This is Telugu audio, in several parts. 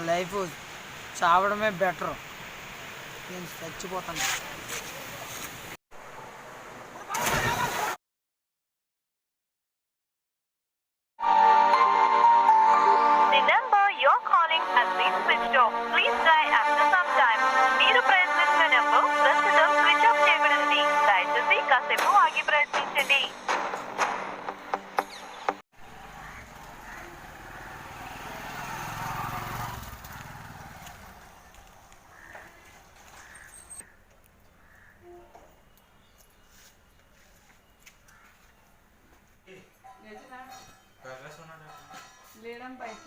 Life చావడమే better. నేను చచ్చిపోతాను. The number you're calling has been switched off. Please try after some time. మీరు ప్రయత్నిస్తున్న నెంబర్ ప్రస్తుతం స్విచ్ ఆఫ్ చేయబడింది. దయచేసి కాసేపు ఆగి ప్రయత్నించండి. లేడం బయట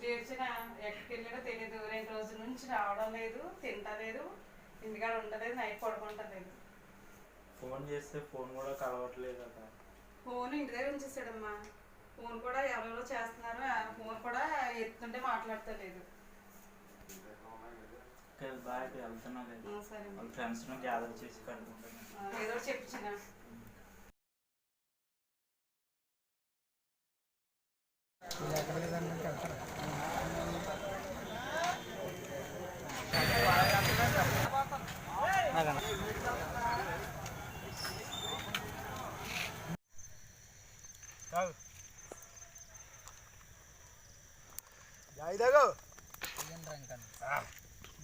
చేర్చిన ఎక్కడికి వెళ్ళాడో తెలియదు. 2 రోజుల నుంచి రావడం లేదు, తింటలేదు, ఇంటికాడ ఉండలేదు, నైట్ పడుకుంటలేదు. ఫోన్ చేస్తే ఫోన్ కూడా కలవట్లేదు అక్క. ఫోన్ ఇంటి దగ్గర ఉంచేసాడమ్మా. ఫోన్ కూడా ఎవరెవరో చేస్తున్నారు, ఆ ఫోన్ కూడా ఎత్తుంటే మాట్లాడతలేదు. బాగా వెళ్తున్నా లేదు, వాళ్ళ ఫ్రెండ్స్ గ్యాదర్ చేసి కనుక్కుంటున్నాను. ఏదో చెప్పించిన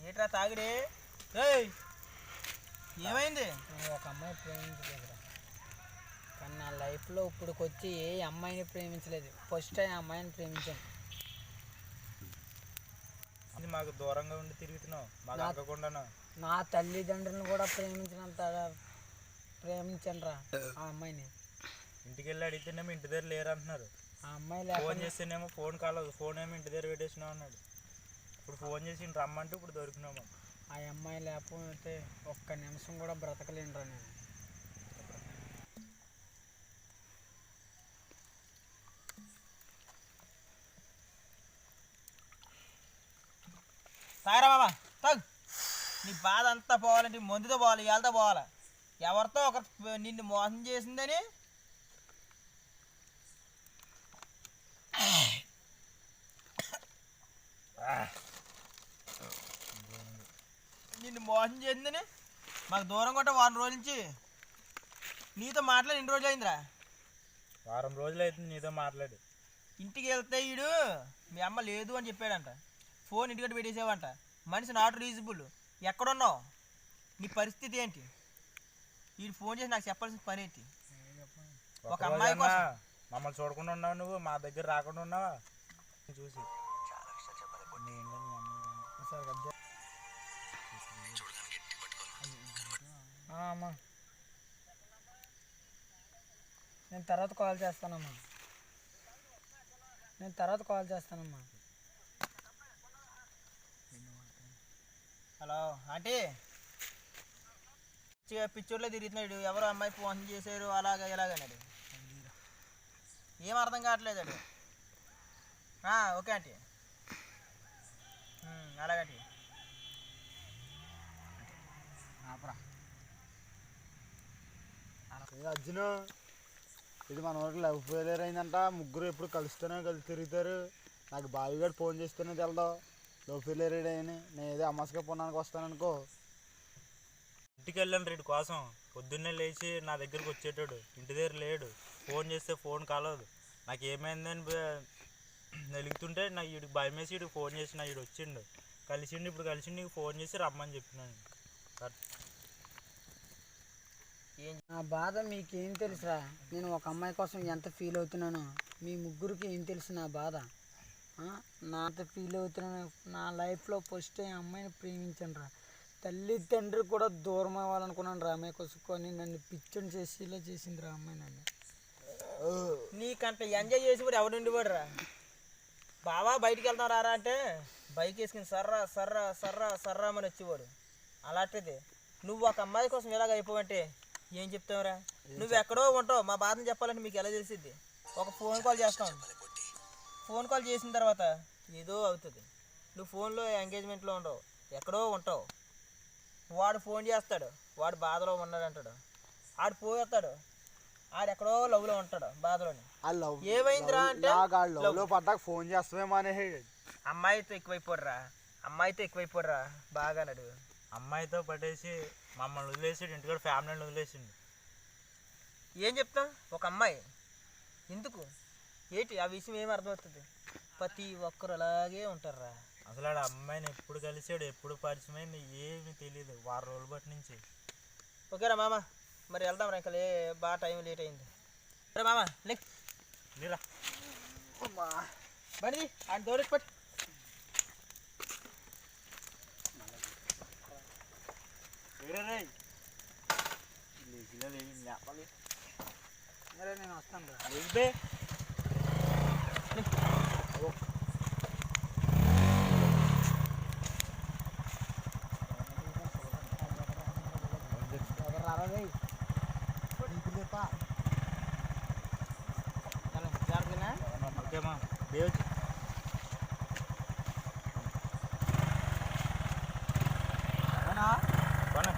ఏట్రా తాగిడే? ఏమైంది? ఒక అమ్మాయి ప్రేమించలేదురా, కానీ నా లైఫ్లో ఇప్పుడుకొచ్చి ఏ అమ్మాయిని ప్రేమించలేదు. ఫస్ట్ టైం అమ్మాయిని ప్రేమించాను. మాకు దూరంగా ఉండి తిరుగుతున్నావు, మాకు అక్కకుండా. నా తల్లిదండ్రులను కూడా ప్రేమించాను రా ఆ అమ్మాయిని. ఇంటికి వెళ్ళి అడిగితేనేమో ఇంటి దగ్గర లేరు అంటున్నారు. ఆ అమ్మాయి ఫోన్ చేస్తేనేమో ఫోన్ కాలేదు, ఫోన్ ఏమో ఇంటి దగ్గర పెట్టేసినావు అన్నాడు. ఇప్పుడు ఫోన్ చేసి రమ్మంటే ఇప్పుడు దొరికినాము. ఆ అమ్మాయి లేకపోతే ఒక్క నిమిషం కూడా బ్రతకలేనురా నేను. తాగరా బాబా, తాగు. నీ బాధ అంతా పోవాలంటే మందుతో పోవాలి, ఇవాళతో పోవాలి. ఎవరితో ఒకరు నిన్ను మోసం చేసిందని మాకు దూరం కొట్ట 1 రోజుల నుంచి నీతో మాట్లాడి 2 రోజులు అయిందిరా. 1 వారం రోజులు అవుతుంది నీతో మాట్లాడి. ఇంటికి వెళ్తే వీడు మీ అమ్మ లేదు అని చెప్పాడంట. ఫోన్ ఇంటికట్టు పెట్టేసావంట. మనిషి నాట్ రీజబుల్. ఎక్కడున్నావు? నీ పరిస్థితి ఏంటి? వీడు ఫోన్ చేసి నాకు చెప్పాల్సిన పని ఏంటి? ఒక అమ్మాయి కోసం మమ్మల్ని చూడకుండా ఉన్నావు, నువ్వు మా దగ్గర రాకుండా ఉన్నావా? చూసి అమ్మా, నేను తర్వాత కాల్ చేస్తానమ్మా. హలో ఆంటీ, పిచ్చోడ్లో తిరుగుతున్నాడు. ఎవరో అమ్మాయి ఫోన్ చేశారు అలాగా ఇలాగన్నాడు. ఏం అర్థం కావట్లేదు. Okay aunty, అలాగంటీ. అర్జున్, ఇది మన ఊరికి లవ్ ఫెయిలియర్ అయిందంట. ముగ్గురు ఎప్పుడు కలిసి తిరుగుతారు. నాకు బావిగాడు ఫోన్ చేస్తేనే తెలదు లవ్ ఫెయిలియర్ అయ్యాని. నేను ఏదో అమాసగా పొన్నానికి వస్తాననుకో. ఇంటికి వెళ్ళాను రేటు కోసం. పొద్దున్నే లేచి నా దగ్గరికి వచ్చేటాడు, ఇంటి దగ్గర లేడు. ఫోన్ చేస్తే ఫోన్ కలవదు. నాకు ఏమైందని వెలుగుతుంటే నాకు వీడికి భయం వేసి వీడికి ఫోన్ చేసిన. వీడు వచ్చిండు, కలిసిండు. ఇప్పుడు కలిసిండు, నీకు ఫోన్ చేసి రమ్మని చెప్పినాను. నా బాధ మీకేం తెలుసురా? నేను ఒక అమ్మాయి కోసం ఎంత ఫీల్ అవుతున్నానో మీ ముగ్గురికి ఏం తెలుసు నా బాధ? నా అంత ఫీల్ అవుతున్నాను. నా లైఫ్లో ఫస్ట్ టైం అమ్మాయిని ప్రేమించాను రా. తల్లిదండ్రులు కూడా దూరం అవ్వాలనుకున్నాను రా అమ్మాయి కోసం. కొని నన్ను పిచ్చని చేసి ఇలా చేసింది రా అమ్మాయి నన్ను. నీకంట ఎంజాయ్ చేసి కూడా ఎవడు ఉండిపోడు రా. బావా బయటికి వెళ్తాం రారా అంటే బైక్ వేసుకుని సర్రా అని వచ్చేవాడు. అలాంటిది నువ్వు ఒక అమ్మాయి కోసం ఇలాగ అయిపోవంటే ఏం చెప్తావురా? నువ్వు ఎక్కడో ఉంటావు. మా బాధను చెప్పాలంటే మీకు ఎలా తెలిసిద్ది? ఒక ఫోన్ కాల్ చేస్తాం. ఫోన్ కాల్ చేసిన తర్వాత ఏదో అవుతుంది. నువ్వు ఫోన్లో ఎంగేజ్మెంట్లో ఉండవు, ఎక్కడో ఉంటావు. వాడు ఫోన్ చేస్తాడు, వాడు బాధలో ఉన్నాడు అంటాడు, ఆడు పోతాడు, ఆడెక్కడో లవ్లో ఉంటాడు బాధలోని. ఆ లవ్ ఏమైందిరా అంటే నాకు ఆ లవ్లో పడ్డాక ఫోన్ చేస్తామేమో అనేసాడు. అమ్మాయితో ఎక్కువైపోర్రా బాగా అన్నాడు. అమ్మాయితో పట్టేసి మమ్మల్ని వదిలేసాడు, ఇంటికాడ ఫ్యామిలీని వదిలేసిండు. ఏం చెప్తాం, ఒక అమ్మాయి ఎందుకు ఏంటి ఆ విషయం ఏమి అర్థమవుతుంది? ప్రతి ఒక్కరు అలాగే ఉంటారా. అసలు ఆడ అమ్మాయిని ఎప్పుడు కలిసాడు, ఎప్పుడు పరిచయం అయింది ఏమీ తెలియదు, వారం రోజుల బట్టి నుంచి. ఓకేరా మామ, మరి వెళ్దాం రా, ఇంకా బాగా టైం లేట్ అయింది. సరే మామ మీరా బండి ఆయన దౌడెట్ పట్టి. నేను వస్తాను రా. ఓకేమా దేవచ్చు కొన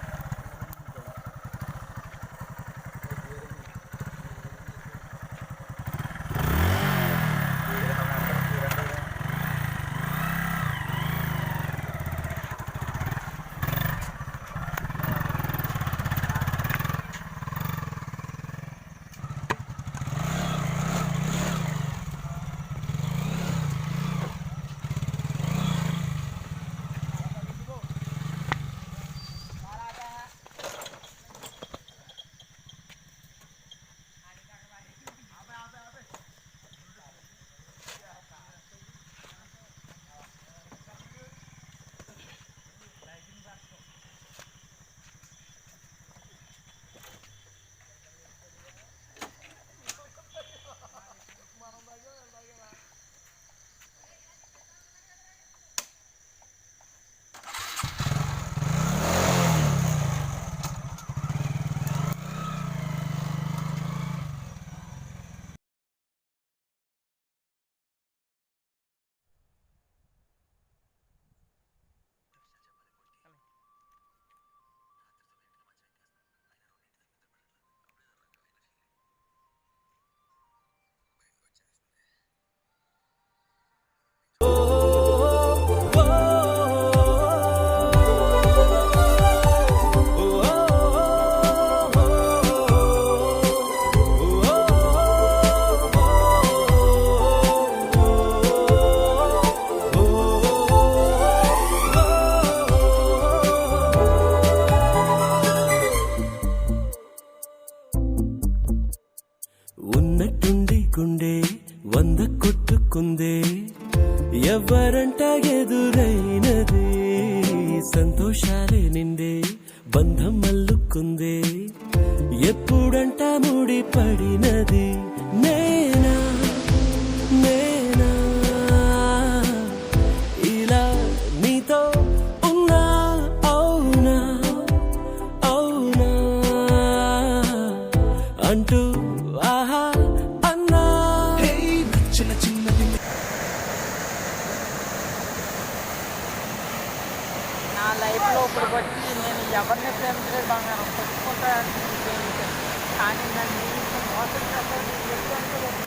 ఉన్నట్టుండి గుండె 100 కొట్టుకుందే, ఎవరంట ఎదురైనది, సంతోషాలే నిండే బంధం అల్లుకుందే, ఎప్పుడంట ముడి పడినది, నేనా నేనా ఇలా నీతో ఉన్నా, అవునా అవునా అంటూ ఆహా అన్నా. నా లైఫ్లో ఇప్పుడు బట్టి నేను ఎవరిని ప్రేమించలేదు బంగారం, తెచ్చుకుంటాను. కానీ నన్ను ఇంత మోసం చేస్తాను నేను ఎప్పుడు అనుకోలేదు.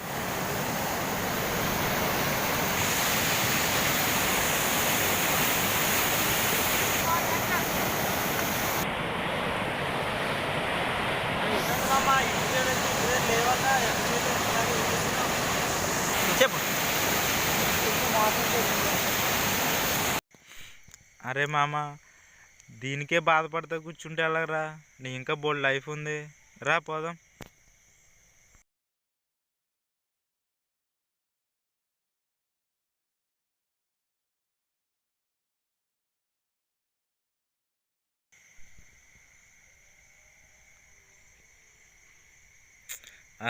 చెప్పు. మోసం చేసింది. అరే మామ, దీనికే బాధపడతా కూర్చుంటే ఎలాగరా, నీ ఇంకా బోల్డ్ లైఫ్ ఉంది, రా పోదాం.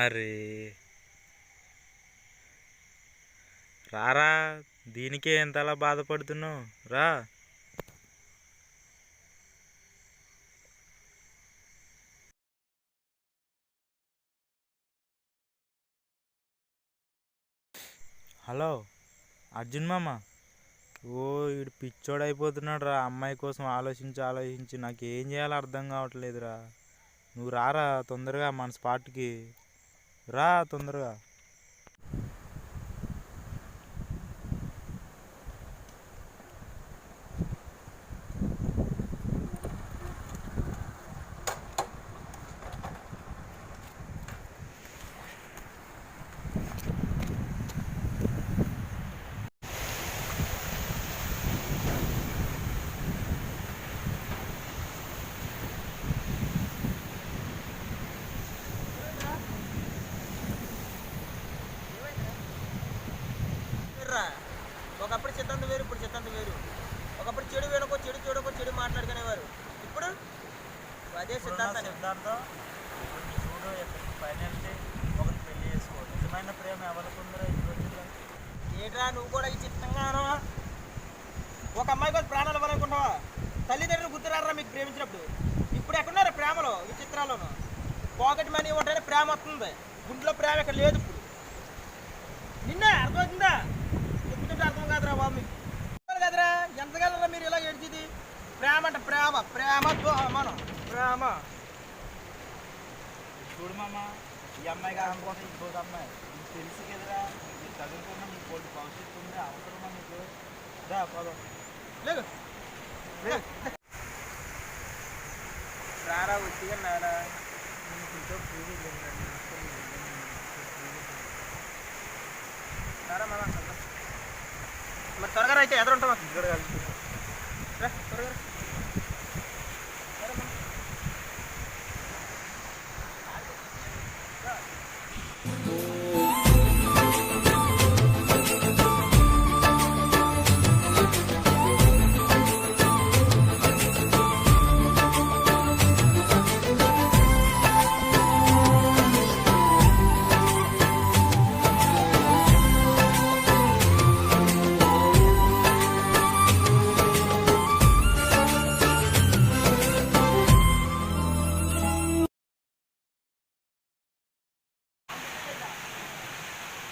అరే రారా, దీనికే ఎంతలా బాధపడుతున్నావు, రా. హలో అర్జున్ మామ, ఓ వీడు పిచ్చోడు అయిపోతున్నాడు రా. అమ్మాయి కోసం ఆలోచించి ఆలోచించి నాకు ఏం చేయాలో అర్థం కావట్లేదురా. నువ్వు రారా తొందరగా మన స్పాట్కి రా తొందరగా. రా. ఒకప్పుడు చిత్తంత వేరు, ఇప్పుడు చిత్తంత వేరు. ఒకప్పుడు చెడు వెనుకో చెడు చూడకో చెడు మాట్లాడుకునేవారు. ఇప్పుడు అదే సిద్ధాంతాన్ని. సిద్ధాంతం ఇప్పుడు నీ చూడు ఎక్కడికి పైన వెళ్తే ఒకరిని పెళ్లి చేసుకో. నిజమైన ప్రేమ ఎవరికి ఉందిరా ఈ రోజుల్లో? ఏంట్రా నువ్వు కూడా ఈ చిత్తంగానో ఒక అమ్మాయి కోసం ప్రాణాలు ఇవ్వాలనుకుంటావా? తల్లిదండ్రులు గుర్తురారా మీకు ప్రేమించినప్పుడు? ఇప్పుడు ఎక్కడున్నారు ప్రేమలో? ఈ చిత్రాల్లోనూ పాకెట్ మనీ ఉంటేనే ప్రేమ వస్తుంది. గుంట్లో ప్రేమ ఇక్కడ లేదు. ఇప్పుడు నిన్నే అర్థమవుతుందా? చెప్తుంటే అర్థం కాదురా బాబు మీకు. కదరా ఎంతకాలంలో మీరు ఇలా ఏడ్చింది? ప్రేమ అంటే ప్రేమ, ప్రేమతో మనం ప్రేమ. చూడు మామ, ఈ అమ్మాయి కారణం కోసం ఇంకొక అమ్మాయి నీకు తెలుసు కదరా. నీకు చదువుకున్నా నీకు కోటి భవిష్యత్తు ఉంది. అవసరమా నీకు? రా పోదాం. లేదు రారా వచ్చిగా నారా. రారా మన మరి త్వరగా అయితే ఎదురు ఉంటాం. ఇక్కడ త్వరగా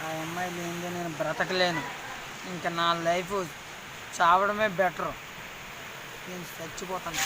ఆ అమ్మాయి లేనిదే నేను బ్రతకలేను. ఇంకా నా లైఫ్ చావడమే బెటరు. నేను చచ్చిపోతాను.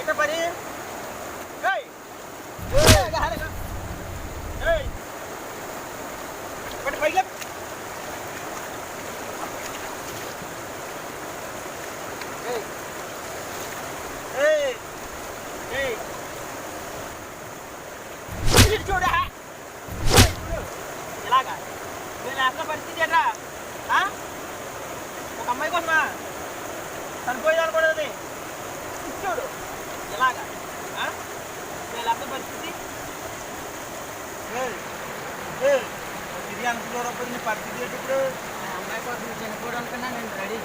ఏంట పని? పైకి చూడా ఇలాగా నేను అసలు పరిస్థితి ఏంట్రా? ఒక అమ్మాయి కోసమా చనిపోయాలనుకోలేదు చూడు ఇలాగా నేను అసలు పరిస్థితి ఇది అనుకున్నప్పుడు నీ పరిస్థితి ఏంటి ఇప్పుడు? ఆ అమ్మాయి కోసం చనిపోవడానికన్నా నేను రెడీ.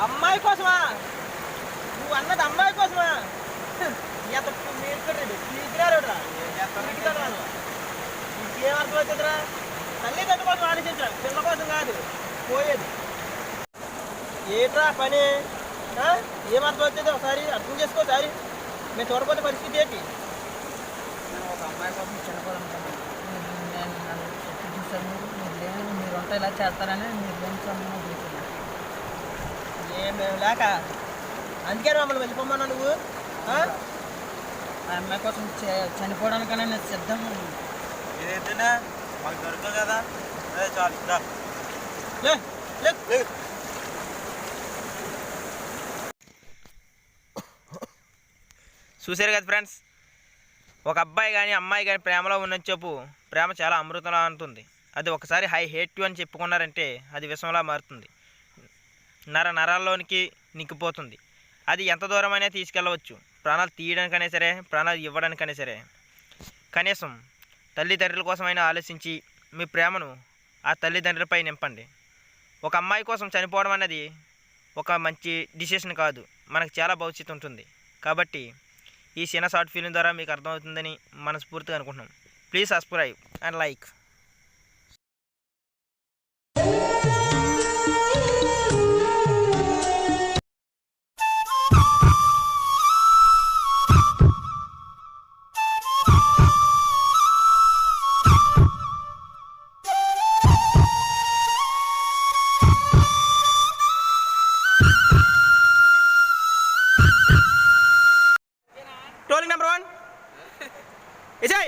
అమ్మాయి కోసమా? నువ్వు అన్నది అమ్మాయి కోసమా? ఎంత మీరురా ఇంకేం అర్థమవుతుందిరా? తల్లిదండ్రుల కోసం ఆలోచించరా, పిల్ల కోసం కాదు పోయేది. ఏంట్రా పని? ఏం అర్థం అవుతుంది? ఒకసారి అర్థం చేసుకో. ఒకసారి మేము చూడబోతే పరిస్థితి ఏంటి? నేను ఒక అమ్మాయి కోసం చనిపోవాలనుకున్నాను. నేను నన్ను ఎప్పుడు చూసాను. మీరు లేని మీరు ఉంటే ఇలా చేస్తారని మీరు లేని సమయంలో చూస్తున్నాను. ఏం మేము లేక అందుకే మమ్మల్ని వెళ్ళిపోమన్నా నువ్వు. ఆ అమ్మాయి కోసం చనిపోవడానికన్నా నేను సిద్ధంగా ఉన్నాను. ఇదైతేనే మాకు దొరకదు కదా. అదే చాలు రా. లే లే చూసారు కదా ఫ్రెండ్స్, ఒక అబ్బాయి కానీ అమ్మాయి కానీ ప్రేమలో ఉన్న చెప్పు ప్రేమ చాలా అమృతంలా ఉంటుంది. అది ఒకసారి హై హేట్ యు అని చెప్పుకున్నారంటే అది విషంలా మారుతుంది, నరాల్లోనికి నిక్కిపోతుంది. అది ఎంత దూరమైనా తీసుకెళ్ళవచ్చు, ప్రాణాలు తీయడానికైనా సరే, ప్రాణాలు ఇవ్వడానికైనా సరే. కనీసం తల్లిదండ్రుల కోసమైనా ఆలోచించి మీ ప్రేమను ఆ తల్లిదండ్రులపై నింపండి. ఒక అమ్మాయి కోసం చనిపోవడం అన్నది ఒక మంచి డిసిషన్ కాదు, మనకు చాలా భవిష్యత్తు ఉంటుంది. కాబట్టి ఈ చిన్న షార్ట్ ఫిల్మ్ ద్వారా మీకు అర్థమవుతుందని మనస్ఫూర్తిగా అనుకుంటున్నాం. Please subscribe and like. Rolling number 1. Ijay.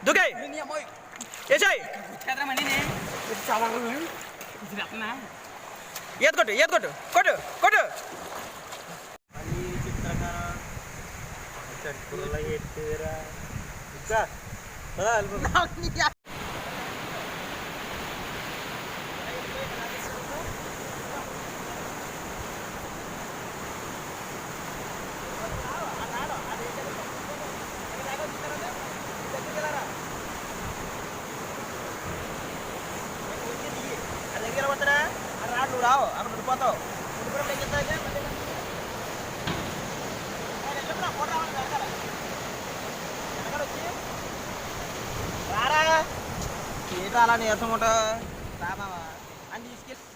Dugay. Ijay. Yet kotu. నువ్వు రావు అక్కడ ఉండిపోతావు. రారా ఏంటో అలా నీరసం ఉంటావు, రా బావా అని తీసుకెళ్ళి